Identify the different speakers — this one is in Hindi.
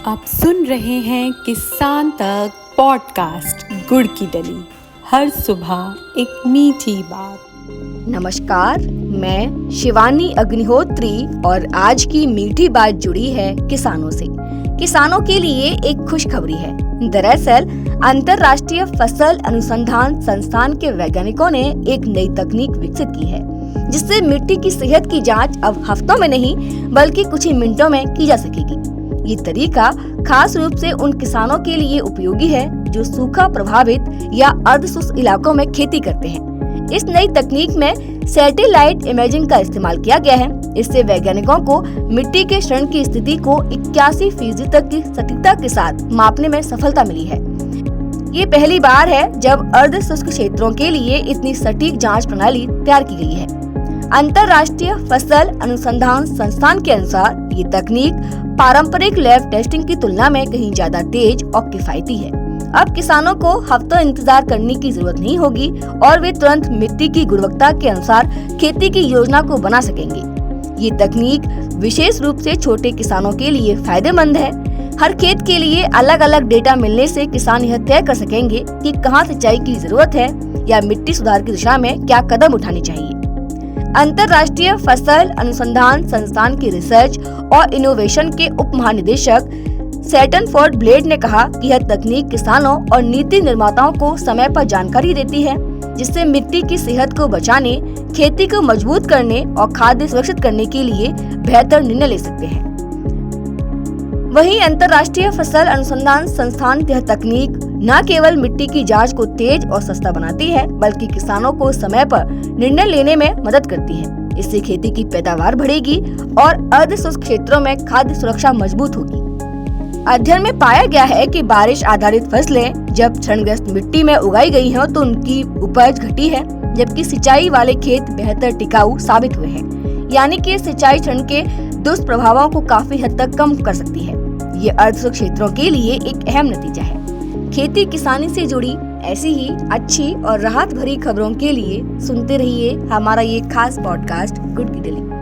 Speaker 1: आप सुन रहे हैं किसान तक पॉडकास्ट गुड़ की डली। हर सुबह एक मीठी बात।
Speaker 2: नमस्कार, मैं शिवानी अग्निहोत्री और आज की मीठी बात जुड़ी है किसानों से। किसानों के लिए एक खुशखबरी है। दरअसल अंतर्राष्ट्रीय फसल अनुसंधान संस्थान के वैज्ञानिकों ने एक नई तकनीक विकसित की है, जिससे मिट्टी की सेहत की जांच अब हफ्तों में नहीं बल्कि कुछ ही मिनटों में की जा सकेगी। ये तरीका खास रूप से उन किसानों के लिए उपयोगी है जो सूखा प्रभावित या अर्धशुष्क इलाकों में खेती करते हैं। इस नई तकनीक में सैटेलाइट इमेजिंग का इस्तेमाल किया गया है। इससे वैज्ञानिकों को मिट्टी के क्षरण की स्थिति को 81% तक की सटीकता के साथ मापने में सफलता मिली है। ये पहली बार है जब अर्धशुष्क क्षेत्रों के लिए इतनी सटीक जांच प्रणाली तैयार की गई है। अंतर्राष्ट्रीय फसल अनुसंधान संस्थान के अनुसार ये तकनीक पारंपरिक लैब टेस्टिंग की तुलना में कहीं ज्यादा तेज और किफायती है। अब किसानों को हफ्तों इंतजार करने की जरूरत नहीं होगी और वे तुरंत मिट्टी की गुणवत्ता के अनुसार खेती की योजना को बना सकेंगे। ये तकनीक विशेष रूप से छोटे किसानों के लिए फायदेमंद है। हर खेत के लिए अलग अलग डेटा मिलने से किसान यह तय कर सकेंगे कि कहाँ सिंचाई की जरूरत है या मिट्टी सुधार की दिशा में क्या कदम उठाने चाहिए। अंतर्राष्ट्रीय फसल अनुसंधान संस्थान की रिसर्च और इनोवेशन के उप महानिदेशक स्टैनफोर्ड ब्लेड ने कहा कि यह तकनीक किसानों और नीति निर्माताओं को समय पर जानकारी देती है, जिससे मिट्टी की सेहत को बचाने, खेती को मजबूत करने और खाद्य सुरक्षित करने के लिए बेहतर निर्णय ले सकते हैं। वहीं अंतर्राष्ट्रीय फसल अनुसंधान संस्थान यह तकनीक न केवल मिट्टी की जांच को तेज और सस्ता बनाती है, बल्कि किसानों को समय पर निर्णय लेने में मदद करती है। इससे खेती की पैदावार बढ़ेगी और अर्धशुष्क क्षेत्रों में खाद्य सुरक्षा मजबूत होगी। अध्ययन में पाया गया है कि बारिश आधारित फसलें जब क्षरणग्रस्त मिट्टी में उगाई गई हैं, तो उनकी उपज घटी है, जबकि सिंचाई वाले खेत बेहतर टिकाऊ साबित हुए हैं। यानी कि सिंचाई क्षरण के दुष्प्रभावों को काफी हद तक कम कर सकती है। ये अर्धशुष्क क्षेत्रों के लिए एक अहम नतीजा है। खेती किसानी से जुड़ी ऐसी ही अच्छी और राहत भरी खबरों के लिए सुनते रहिए हमारा ये खास पॉडकास्ट गुड़ की डली।